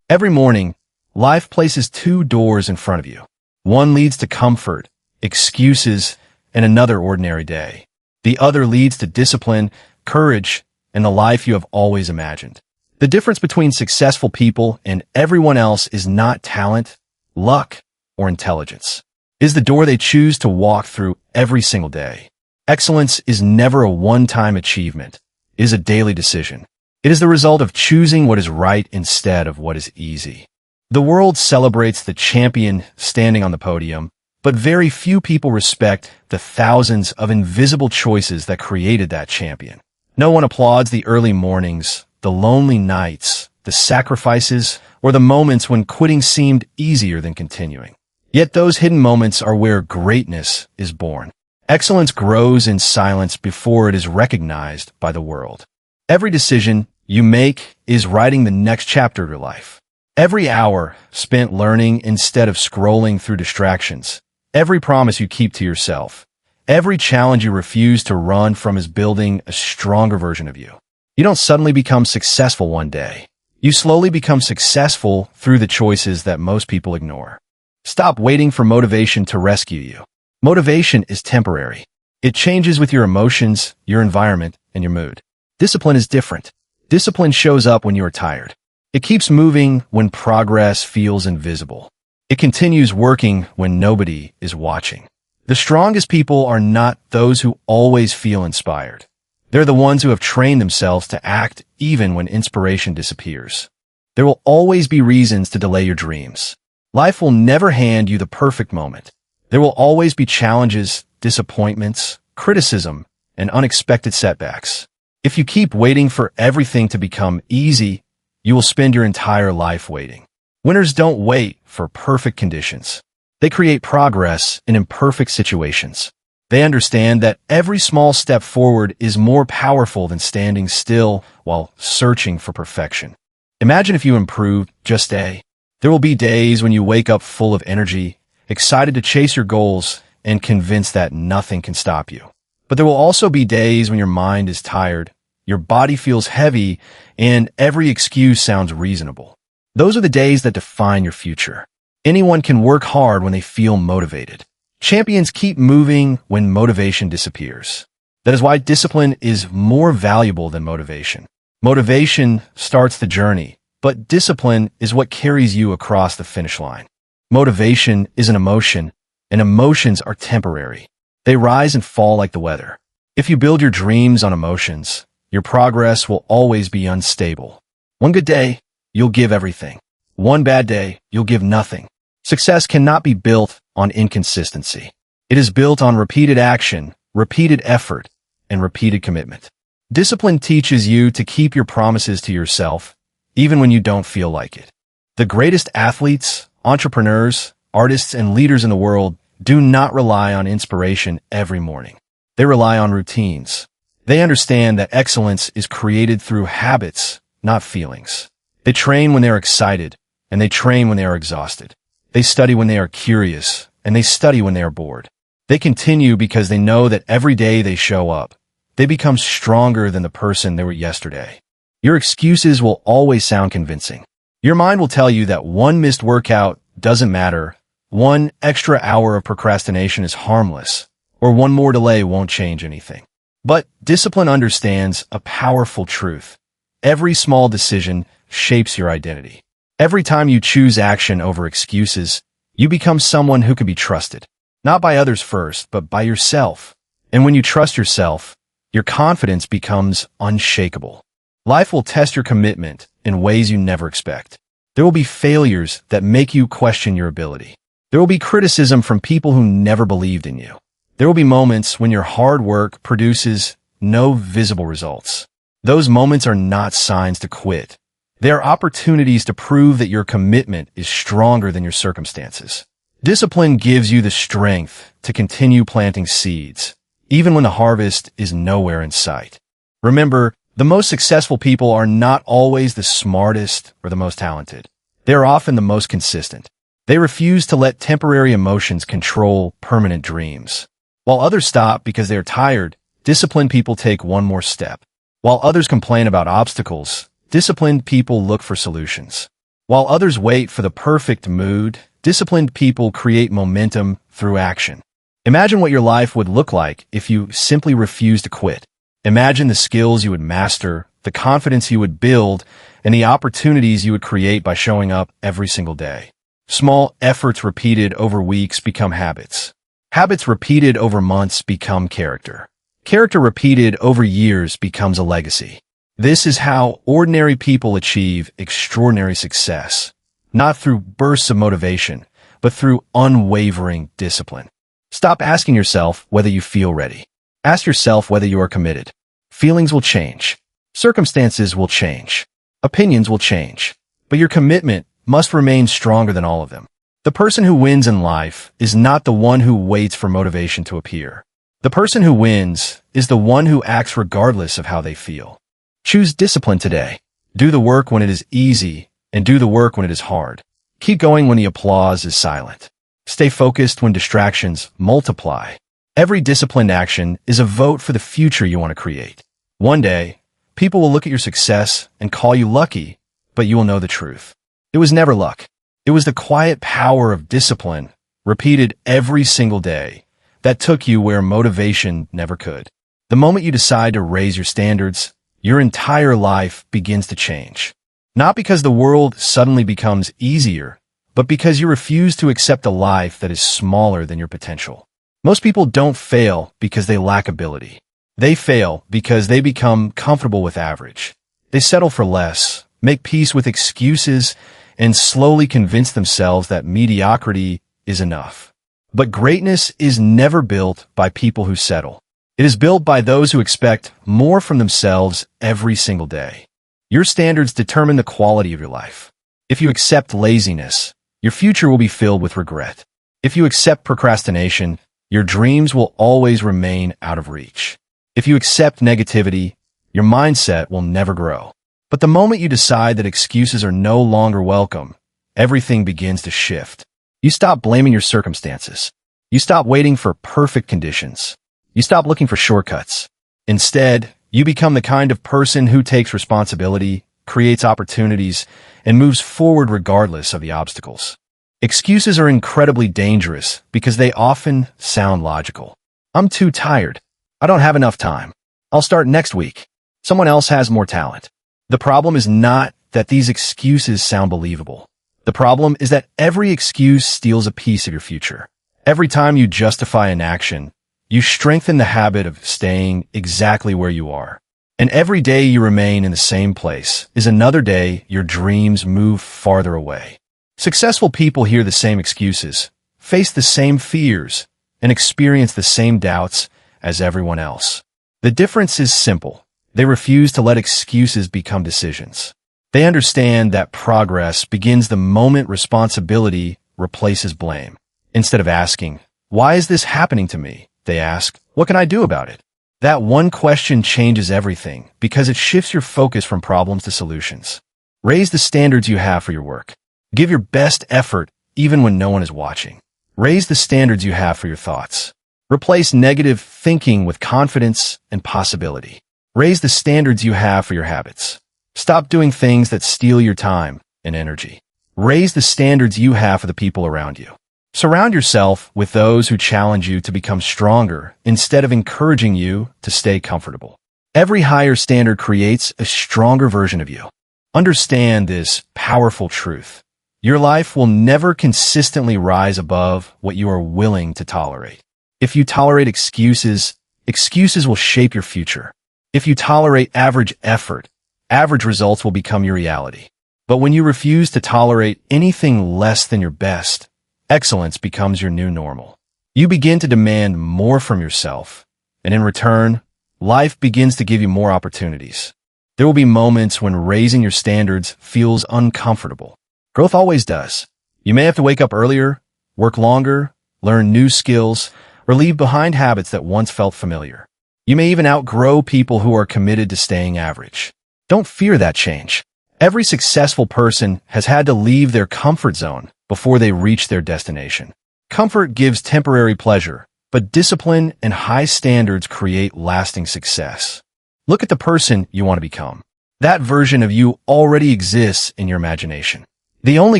Every morning, life places two doors in front of you. One leads to comfort, excuses, and another ordinary day. The other leads to discipline, courage, and the life you have always imagined. The difference between successful people and everyone else is not talent, luck, or intelligence. It is the door they choose to walk through every single day. Excellence is never a one-time achievement. It is a daily decision. It is the result of choosing what is right instead of what is easy. The world celebrates the champion standing on the podium, but very few people respect the thousands of invisible choices that created that champion. No one applauds the early mornings, the lonely nights, the sacrifices, or the moments when quitting seemed easier than continuing. Yet those hidden moments are where greatness is born. Excellence grows in silence before it is recognized by the world. Every decision you make is writing the next chapter of your life. Every hour spent learning instead of scrolling through distractions. Every promise you keep to yourself. Every challenge you refuse to run from is building a stronger version of you. You don't suddenly become successful one day. You slowly become successful through the choices that most people ignore. Stop waiting for motivation to rescue you. Motivation is temporary. It changes with your emotions, your environment, and your mood. Discipline is different. Discipline shows up when you are tired. It keeps moving when progress feels invisible. It continues working when nobody is watching. The strongest people are not those who always feel inspired. They're the ones who have trained themselves to act even when inspiration disappears. There will always be reasons to delay your dreams. Life will never hand you the perfect moment. There will always be challenges, disappointments, criticism, and unexpected setbacks. If you keep waiting for everything to become easy, you will spend your entire life waiting. Winners don't wait for perfect conditions. They create progress in imperfect situations. They understand that every small step forward is more powerful than standing still while searching for perfection. Imagine if you improved just a day. There will be days when you wake up full of energy, excited to chase your goals, and convinced that nothing can stop you. But there will also be days when your mind is tired, your body feels heavy, and every excuse sounds reasonable. Those are the days that define your future. Anyone can work hard when they feel motivated. Champions keep moving when motivation disappears. That is why discipline is more valuable than motivation. Motivation starts the journey, but discipline is what carries you across the finish line. Motivation is an emotion, and emotions are temporary. They rise and fall like the weather. If you build your dreams on emotions, your progress will always be unstable. One good day, you'll give everything. One bad day, you'll give nothing. Success cannot be built on inconsistency. It is built on repeated action, repeated effort, and repeated commitment. Discipline teaches you to keep your promises to yourself, even when you don't feel like it. The greatest athletes, entrepreneurs, artists, and leaders in the world do not rely on inspiration every morning. They rely on routines. They understand that excellence is created through habits, not feelings. They train when they are excited, and they train when they are exhausted. They study when they are curious, and they study when they are bored. They continue because they know that every day they show up, they become stronger than the person they were yesterday. Your excuses will always sound convincing. Your mind will tell you that one missed workout doesn't matter, one extra hour of procrastination is harmless, or one more delay won't change anything. But discipline understands a powerful truth. Every small decision shapes your identity. Every time you choose action over excuses, you become someone who can be trusted. Not by others first, but by yourself. And when you trust yourself, your confidence becomes unshakable. Life will test your commitment in ways you never expect. There will be failures that make you question your ability. There will be criticism from people who never believed in you. There will be moments when your hard work produces no visible results. Those moments are not signs to quit. They are opportunities to prove that your commitment is stronger than your circumstances. Discipline gives you the strength to continue planting seeds, even when the harvest is nowhere in sight. Remember, the most successful people are not always the smartest or the most talented. They are often the most consistent. They refuse to let temporary emotions control permanent dreams. While others stop because they are tired, disciplined people take one more step. While others complain about obstacles, disciplined people look for solutions. While others wait for the perfect mood, disciplined people create momentum through action. Imagine what your life would look like if you simply refused to quit. Imagine the skills you would master, the confidence you would build, and the opportunities you would create by showing up every single day. Small efforts repeated over weeks become habits. Habits repeated over months become character. Character repeated over years becomes a legacy. This is how ordinary people achieve extraordinary success, not through bursts of motivation, but through unwavering discipline. Stop asking yourself whether you feel ready. Ask yourself whether you are committed. Feelings will change. Circumstances will change. Opinions will change. But your commitment must remain stronger than all of them. The person who wins in life is not the one who waits for motivation to appear. The person who wins is the one who acts regardless of how they feel. Choose discipline today. Do the work when it is easy, and do the work when it is hard. Keep going when the applause is silent. Stay focused when distractions multiply. Every disciplined action is a vote for the future you want to create. One day, people will look at your success and call you lucky, but you will know the truth. It was never luck. It was the quiet power of discipline, repeated every single day, that took you where motivation never could. The moment you decide to raise your standards, your entire life begins to change. Not because the world suddenly becomes easier, but because you refuse to accept a life that is smaller than your potential. Most people don't fail because they lack ability. They fail because they become comfortable with average. They settle for less, make peace with excuses, and slowly convince themselves that mediocrity is enough. But greatness is never built by people who settle. It is built by those who expect more from themselves every single day. Your standards determine the quality of your life. If you accept laziness, your future will be filled with regret. If you accept procrastination, your dreams will always remain out of reach. If you accept negativity, your mindset will never grow. But the moment you decide that excuses are no longer welcome, everything begins to shift. You stop blaming your circumstances. You stop waiting for perfect conditions. You stop looking for shortcuts. Instead, you become the kind of person who takes responsibility, creates opportunities, and moves forward regardless of the obstacles. Excuses are incredibly dangerous because they often sound logical. I'm too tired. I don't have enough time. I'll start next week. Someone else has more talent. The problem is not that these excuses sound believable. The problem is that every excuse steals a piece of your future. Every time you justify an action, you strengthen the habit of staying exactly where you are. And every day you remain in the same place is another day your dreams move farther away. Successful people hear the same excuses, face the same fears, and experience the same doubts as everyone else. The difference is simple. They refuse to let excuses become decisions. They understand that progress begins the moment responsibility replaces blame. Instead of asking, "Why is this happening to me?" they ask, "What can I do about it?" That one question changes everything because it shifts your focus from problems to solutions. Raise the standards you have for your work. Give your best effort even when no one is watching. Raise the standards you have for your thoughts. Replace negative thinking with confidence and possibility. Raise the standards you have for your habits. Stop doing things that steal your time and energy. Raise the standards you have for the people around you. Surround yourself with those who challenge you to become stronger instead of encouraging you to stay comfortable. Every higher standard creates a stronger version of you. Understand this powerful truth. Your life will never consistently rise above what you are willing to tolerate. If you tolerate excuses, excuses will shape your future. If you tolerate average effort, average results will become your reality. But when you refuse to tolerate anything less than your best, excellence becomes your new normal. You begin to demand more from yourself, and in return, life begins to give you more opportunities. There will be moments when raising your standards feels uncomfortable. Growth always does. You may have to wake up earlier, work longer, learn new skills, or leave behind habits that once felt familiar. You may even outgrow people who are committed to staying average. Don't fear that change. Every successful person has had to leave their comfort zone before they reach their destination. Comfort gives temporary pleasure, but discipline and high standards create lasting success. Look at the person you want to become. That version of you already exists in your imagination. The only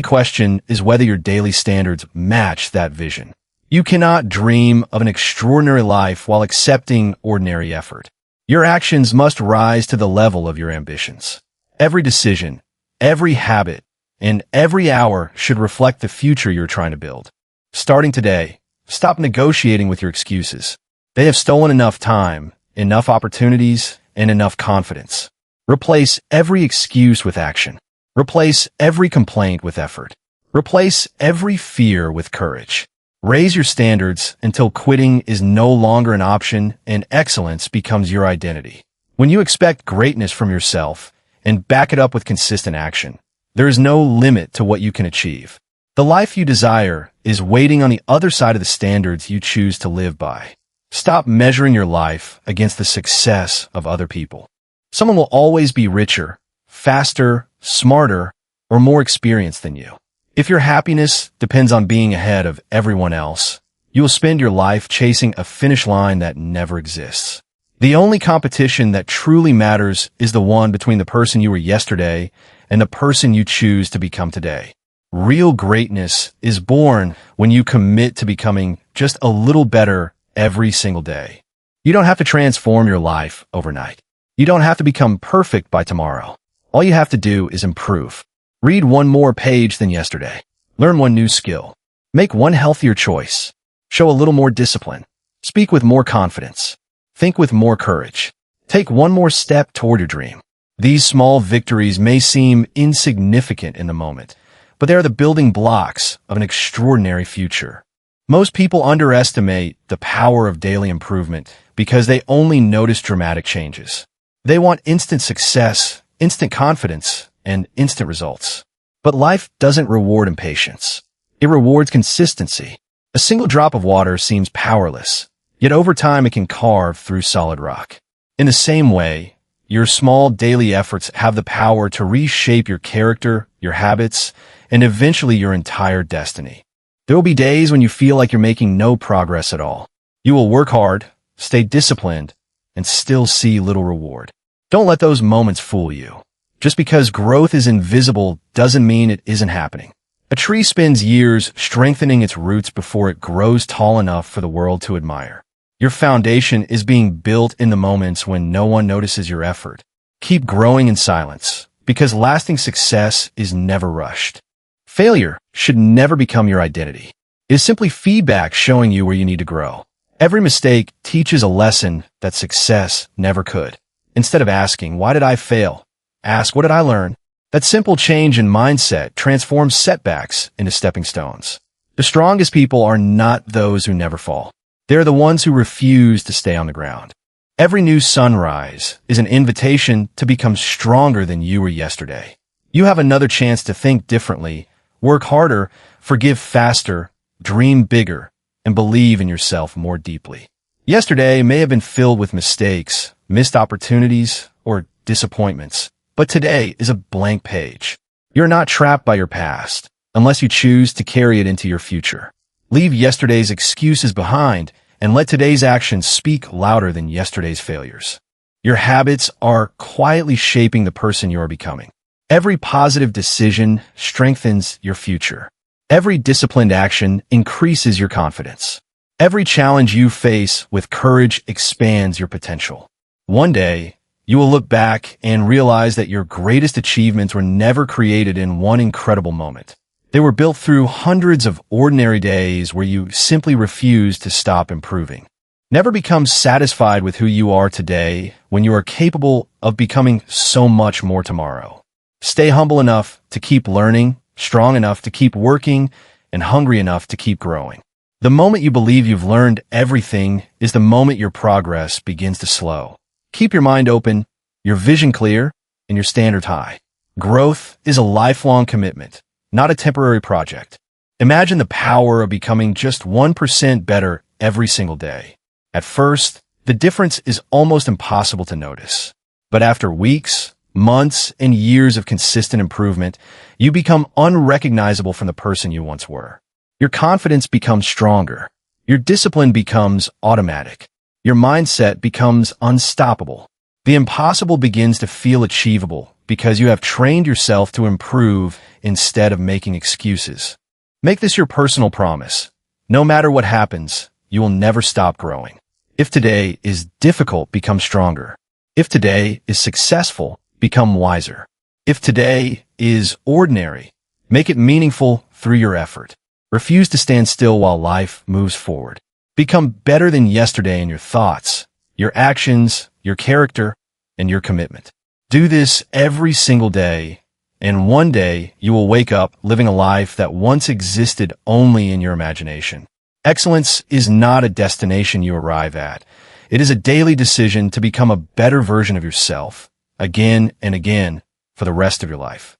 question is whether your daily standards match that vision. You cannot dream of an extraordinary life while accepting ordinary effort. Your actions must rise to the level of your ambitions. Every decision, every habit, and every hour should reflect the future you're trying to build. Starting today, stop negotiating with your excuses. They have stolen enough time, enough opportunities, and enough confidence. Replace every excuse with action. Replace every complaint with effort. Replace every fear with courage. Raise your standards until quitting is no longer an option and excellence becomes your identity. When you expect greatness from yourself and back it up with consistent action, there is no limit to what you can achieve. The life you desire is waiting on the other side of the standards you choose to live by. Stop measuring your life against the success of other people. Someone will always be richer, faster, smarter, or more experienced than you. If your happiness depends on being ahead of everyone else, you will spend your life chasing a finish line that never exists. The only competition that truly matters is the one between the person you were yesterday and the person you choose to become today. Real greatness is born when you commit to becoming just a little better every single day. You don't have to transform your life overnight. You don't have to become perfect by tomorrow. All you have to do is improve. Read one more page than yesterday. Learn one new skill. Make one healthier choice. Show a little more discipline. Speak with more confidence. Think with more courage. Take one more step toward your dream. These small victories may seem insignificant in the moment, but they are the building blocks of an extraordinary future. Most people underestimate the power of daily improvement because they only notice dramatic changes. They want instant success, instant confidence, and instant results. But life doesn't reward impatience. It rewards consistency. A single drop of water seems powerless, yet over time it can carve through solid rock. In the same way, your small daily efforts have the power to reshape your character, your habits, and eventually your entire destiny. There will be days when you feel like you're making no progress at all. You will work hard, stay disciplined, and still see little reward. Don't let those moments fool you. Just because growth is invisible doesn't mean it isn't happening. A tree spends years strengthening its roots before it grows tall enough for the world to admire. Your foundation is being built in the moments when no one notices your effort. Keep growing in silence, because lasting success is never rushed. Failure should never become your identity. It is simply feedback showing you where you need to grow. Every mistake teaches a lesson that success never could. Instead of asking, "Why did I fail?" ask, "What did I learn?" That simple change in mindset transforms setbacks into stepping stones. The strongest people are not those who never fall. They're the ones who refuse to stay on the ground. Every new sunrise is an invitation to become stronger than you were yesterday. You have another chance to think differently, work harder, forgive faster, dream bigger, and believe in yourself more deeply. Yesterday may have been filled with mistakes, missed opportunities, or disappointments, but today is a blank page. You're not trapped by your past, unless you choose to carry it into your future. Leave yesterday's excuses behind and let today's actions speak louder than yesterday's failures. Your habits are quietly shaping the person you are becoming. Every positive decision strengthens your future. Every disciplined action increases your confidence. Every challenge you face with courage expands your potential. One day, you will look back and realize that your greatest achievements were never created in one incredible moment. They were built through hundreds of ordinary days where you simply refused to stop improving. Never become satisfied with who you are today when you are capable of becoming so much more tomorrow. Stay humble enough to keep learning, strong enough to keep working, and hungry enough to keep growing. The moment you believe you've learned everything is the moment your progress begins to slow. Keep your mind open, your vision clear, and your standards high. Growth is a lifelong commitment, not a temporary project. Imagine the power of becoming just 1% better every single day. At first, the difference is almost impossible to notice. But after weeks, months, and years of consistent improvement, you become unrecognizable from the person you once were. Your confidence becomes stronger. Your discipline becomes automatic. Your mindset becomes unstoppable. The impossible begins to feel achievable because you have trained yourself to improve instead of making excuses. Make this your personal promise. No matter what happens, you will never stop growing. If today is difficult, become stronger. If today is successful, become wiser. If today is ordinary, make it meaningful through your effort. Refuse to stand still while life moves forward. Become better than yesterday in your thoughts, your actions, your character, and your commitment. Do this every single day, and one day you will wake up living a life that once existed only in your imagination. Excellence is not a destination you arrive at. It is a daily decision to become a better version of yourself, again and again, for the rest of your life.